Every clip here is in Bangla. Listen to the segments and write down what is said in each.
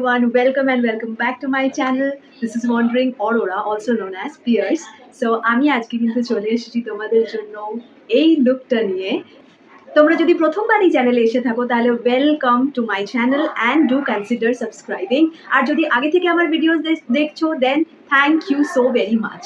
everyone, welcome and welcome back to my channel. This is Wandering Aurora, also known as Pierce. So আমি আজকে কিন্তু চলে এসেছি তোমাদের জন্য এই লুকটা নিয়ে। তোমরা যদি প্রথমবার এই চ্যানেলে এসে থাকো তাহলে welcome to my channel and do consider subscribing. আর যদি আগে থেকে আমার ভিডিওস দেখছো then thank you so very much.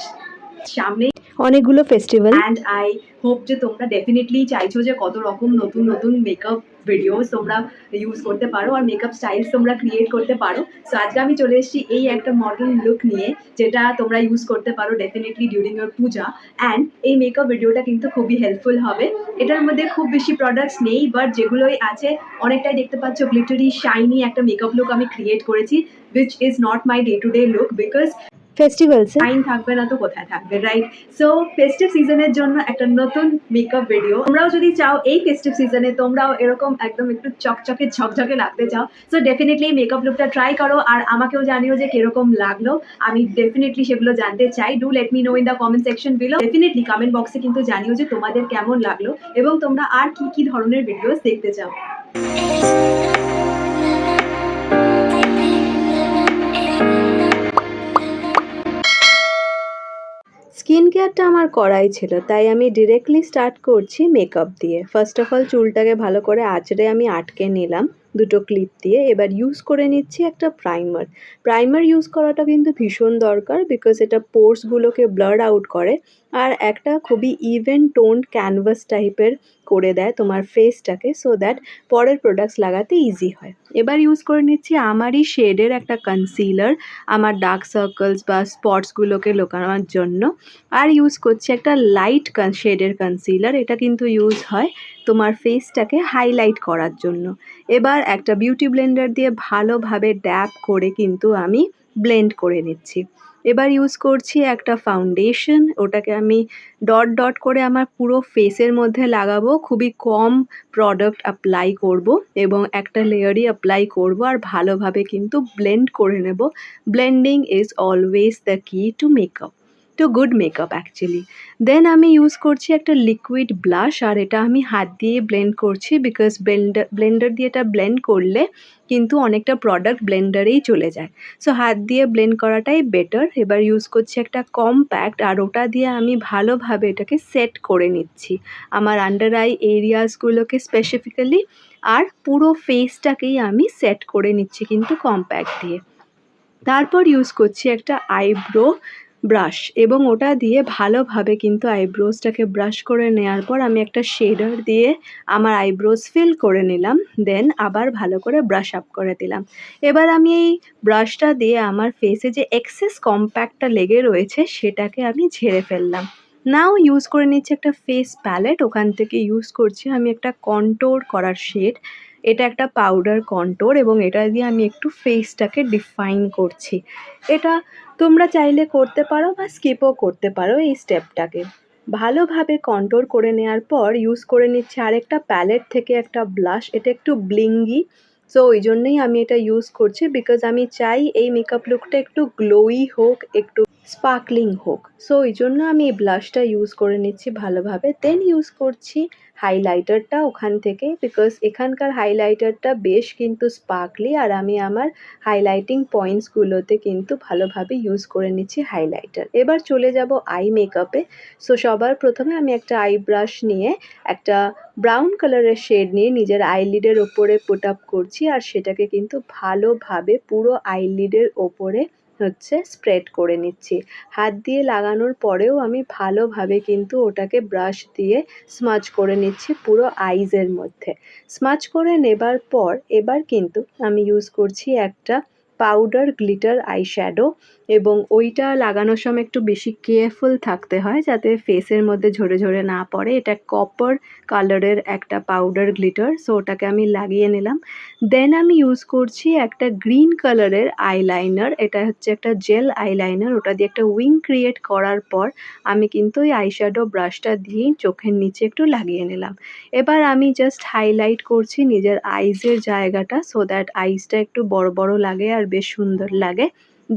সামনে অনেকগুলো ফেস্টিভ্যাল অ্যান্ড আই হোপ যে তোমরা ডেফিনেটলি চাইছো যে কত রকম নতুন নতুন মেকআপ ভিডিওস তোমরা ইউজ করতে পারো আর মেকআপ স্টাইলস তোমরা ক্রিয়েট করতে পারো। সো আজকে আমি চলে এসেছি এই একটা মডার্ন লুক নিয়ে যেটা তোমরা ইউজ করতে পারো definitely during your Puja. And এই মেকআপ ভিডিওটা কিন্তু খুবই হেল্পফুল হবে। এটার মধ্যে খুব বেশি প্রোডাক্টস নেই, বাট যেগুলোই আছে অনেকটাই দেখতে পাচ্ছ গ্লিটারি শাইনি একটা মেকআপ লুক আমি ক্রিয়েট করেছি, which is not my day to day look because festivals time থাকবে না তো কোথায় থাকবে, রাইট? সো ফেস্টিভ সিজনের জন্য একটা নতুন মেকআপ ভিডিও। তোমরাও যদি চাও এই ফেস্টিভ সিজনে তোমরাও এরকম একদম একটু চকচকে ঝকঝকে লাগতে চাও, সো ডেফিনেটলি মেকআপ লুকটা ট্রাই করো আর আমাকেও জানিও যে কিরকম লাগলো। আমি ডেফিনেটলি সেগুলো জানতে চাই। Do let me no in the comment section below. Definitely comment বক্সে কিন্তু জানিও যে তোমাদের কেমন লাগলো এবং তোমরা আর কি কি ধরনের ভিডিওস দেখতে চাও। স্কিন কেয়ারটা আমার করাই ছিল, তাই আমি ডিরেক্টলি স্টার্ট করছি মেকআপ দিয়ে। ফার্স্ট অফ অল চুলটাকে ভালো করে আঁচড়ে আমি আটকে নিলাম দুটো ক্লিপ দিয়ে। এবার ইউজ করে নিচ্ছি একটা প্রাইমার ইউজ করাটা কিন্তু ভীষণ দরকার বিকজ এটা পোর্সগুলোকে ব্লার আউট করে আর একটা খুবই ইভেন টোন্ড ক্যানভাস টাইপের করে দেয় তোমার ফেসটাকে, সো দ্যাট পরের প্রোডাক্টস লাগাতে ইজি হয়। এবার ইউজ করে নিচ্ছি আমারই শেডের একটা কনসিলার আমার ডার্ক সার্কেলস বা স্পটসগুলোকে লুকানোর জন্য। আর ইউজ করছি একটা লাইট শেডের কনসিলার, এটা কিন্তু ইউজ হয় তোমার ফেসটাকে হাইলাইট করার জন্য। এবার একটা বিউটি ব্লেন্ডার দিয়ে ভালোভাবে ড্যাব করে কিন্তু আমি ব্লেন্ড করে নিচ্ছি। এবার ইউজ করছি একটা ফাউন্ডেশন, ওটাকে আমি ডট ডট করে আমার পুরো ফেসের মধ্যে লাগাবো। খুবই কম প্রোডাক্ট অ্যাপ্লাই করব এবং একটা লেয়ারই অ্যাপ্লাই করব আর ভালোভাবে কিন্তু ব্লেন্ড করে নেব। Blending is always the key to makeup, to good makeup actually. Then আমি ইউজ করছি একটা লিকুইড ব্লাশ আর এটা আমি হাত দিয়ে ব্লেন্ড করছি বিকজ ব্লেন্ডার দিয়ে এটা ব্লেন্ড করলে কিন্তু অনেকটা প্রোডাক্ট ব্লেন্ডারেই চলে যায়, সো হাত দিয়ে ব্লেন্ড করাটাই বেটার। এবার ইউজ করছি একটা কম্প্যাক্ট আর ওটা দিয়ে আমি ভালোভাবে এটাকে সেট করে নিচ্ছি আমার আন্ডার আই এরিয়াসগুলোকে স্পেসিফিক্যালি, আর পুরো ফেসটাকেই আমি সেট করে নিচ্ছি কিন্তু কম্প্যাক্ট দিয়ে। তারপর ইউজ করছি একটা আইব্রো ব্রাশ এবং ওটা দিয়ে ভালোভাবে কিন্তু আইব্রোসটাকে ব্রাশ করে নেওয়ার পর আমি একটা শেডার দিয়ে আমার আইব্রোস ফিল করে নিলাম। দেন আবার ভালো করে ব্রাশ আপ করে দিলাম। এবার আমি এই ব্রাশটা দিয়ে আমার ফেসে যে এক্সেস কম্প্যাক্টটা লেগে রয়েছে সেটাকে আমি ঝেড়ে ফেললাম। নাও ইউজ করে নিচ্ছি একটা ফেস প্যালেট, ওখান থেকে ইউজ করছি আমি একটা কন্ট্রোল করার শেড। এটা একটা পাউডার কন্ট্রোল এবং এটা দিয়ে আমি একটু ফেসটাকে ডিফাইন করছি। এটা তোমরা চাইলে করতে পারো বা স্কিপও করতে পারো এই স্টেপটাকে। ভালোভাবে কন্ট্রোল করে নেওয়ার পর ইউজ করে নিচ্ছি আরেকটা প্যালেট থেকে একটা ব্লাশ, এটা একটু ব্লিঙ্গি, সো ওই জন্যই আমি এটা ইউজ করছি বিকজ আমি চাই এই মেকআপ লুকটা একটু গ্লোই হোক, একটু স্পার্কলিং হোক, সো ওই জন্য আমি এই ব্লাশটা ইউজ করে নিচ্ছি ভালোভাবে। দেন ইউজ করছি হাইলাইটারটা ওখান থেকে বিকজ এখানকার হাইলাইটারটা বেশ কিন্তু স্পার্কলি আর আমি আমার হাইলাইটিং পয়েন্টসগুলোতে কিন্তু ভালোভাবে ইউজ করে নিচ্ছি হাইলাইটার। এবার চলে যাব আই মেকআপে। সো সবার প্রথমে আমি একটা আই ব্রাশ নিয়ে একটা ব্রাউন কালারের শেড নিয়ে নিজের আইলিডের ওপরে পুট আপ করছি আর সেটাকে কিন্তু ভালোভাবে পুরো আইলিডের ওপরে স্প্রেড করে নিচ্ছি। হাত দিয়ে লাগানোর পরেও আমি ভালোভাবে কিন্তু ওটাকে ব্রাশ দিয়ে স্মাচ করে নিচ্ছি পুরো আইজের মধ্যে। স্মাচ করে নেবার পর এবার কিন্তু আমি ইউজ করছি একটা পাউডার গ্লিটার আইশ্যাডো এবং ওইটা লাগানোর সময় একটু বেশি কেয়ারফুল থাকতে হয় যাতে ফেসের মধ্যে ঝরে ঝরে না পড়ে। এটা কপার কালারের একটা পাউডার গ্লিটার, সো ওটাকে আমি লাগিয়ে নিলাম। দেন আমি ইউজ করছি একটা গ্রিন কালারের আইলাইনার, এটা হচ্ছে একটা জেল আইলাইনার, ওটা দিয়ে একটা উইং ক্রিয়েট করার পর আমি কিন্তু ওই আইশ্যাডো ব্রাশটা দিয়েই চোখের নিচে একটু লাগিয়ে নিলাম। এবার আমি জাস্ট হাইলাইট করছি নিজের আইজের জায়গাটা সো দ্যাট আইজটা একটু বড় বড় লাগে আর বেশ সুন্দর লাগে।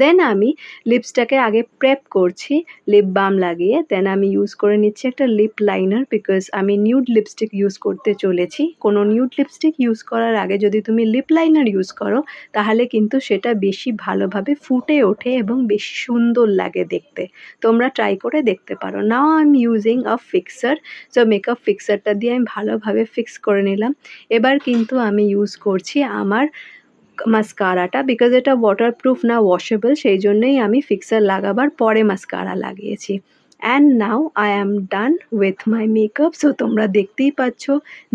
দেন আমি লিপসটাকে আগে প্রেপ করছি লিপ বাম লাগিয়ে, দেন আমি ইউজ করে নিচ্ছি একটা লিপ লাইনার, বিকজ আমি নিউড লিপস্টিক ইউজ করতে চলেছি। কোনো নিউড লিপস্টিক ইউজ করার আগে যদি তুমি লিপ লাইনার ইউজ করো তাহলে কিন্তু সেটা বেশি ভালোভাবে ফুটে ওঠে এবং বেশি সুন্দর লাগে দেখতে। তোমরা ট্রাই করে দেখতে পারো। Now I am using a fixer. So makeup ফিক্সারটা দিয়ে আমি ভালোভাবে ফিক্স করে নিলাম। এবার কিন্তু আমি ইউজ করছি আমার মাস্কারাটা, বিকজ এটা ওয়াটারপ্রুফ না ওয়াশেবল, সেই জন্যই আমি ফিক্সার লাগাবার পরে মাস্কারা লাগিয়েছি। And now I am done with my makeup. So তোমরা দেখতেই পাচ্ছ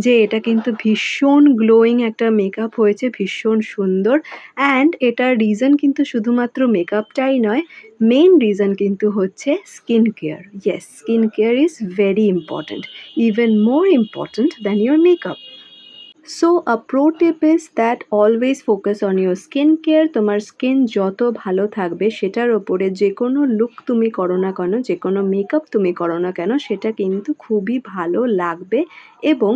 যে এটা কিন্তু ভীষণ গ্লোয়িং একটা মেকআপ হয়েছে, ভীষণ সুন্দর। অ্যান্ড এটার রিজন কিন্তু শুধুমাত্র মেকআপটাই নয়, মেইন রিজন কিন্তু হচ্ছে skin care. Yes, skin care is very important, even more important than your makeup. So a pro tip is that always focus on your skin care. তোমার স্কিন যত ভালো থাকবে সেটার ওপরে যে কোনো লুক তুমি করো না কেন, যে কোনো মেকআপ তুমি করো না কেন, সেটা কিন্তু খুবই ভালো লাগবে। এবং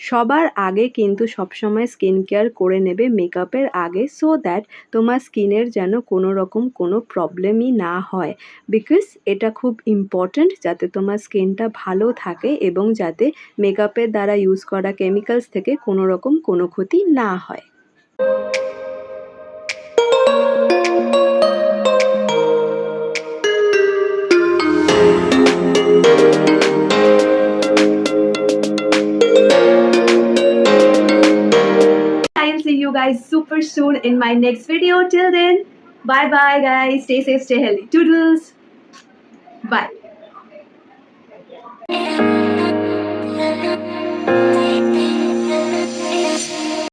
সবার আগে কিন্তু সবসময় স্কিন কেয়ার করে নেবে মেকআপের আগে, সো দ্যাট তোমার স্কিনের যেন কোনো রকম কোনো প্রবলেমই না হয়। বিকজ এটা খুব ইম্পর্ট্যান্ট যাতে তোমার স্কিনটা ভালো থাকে এবং যাতে মেকআপের দ্বারা ইউজ করা কেমিক্যালস থেকে কোনো রকম কোনো ক্ষতি না হয়। I'll see you guys super soon in my next video. Till then, bye bye guys. Stay safe, stay healthy. Toodles. Bye.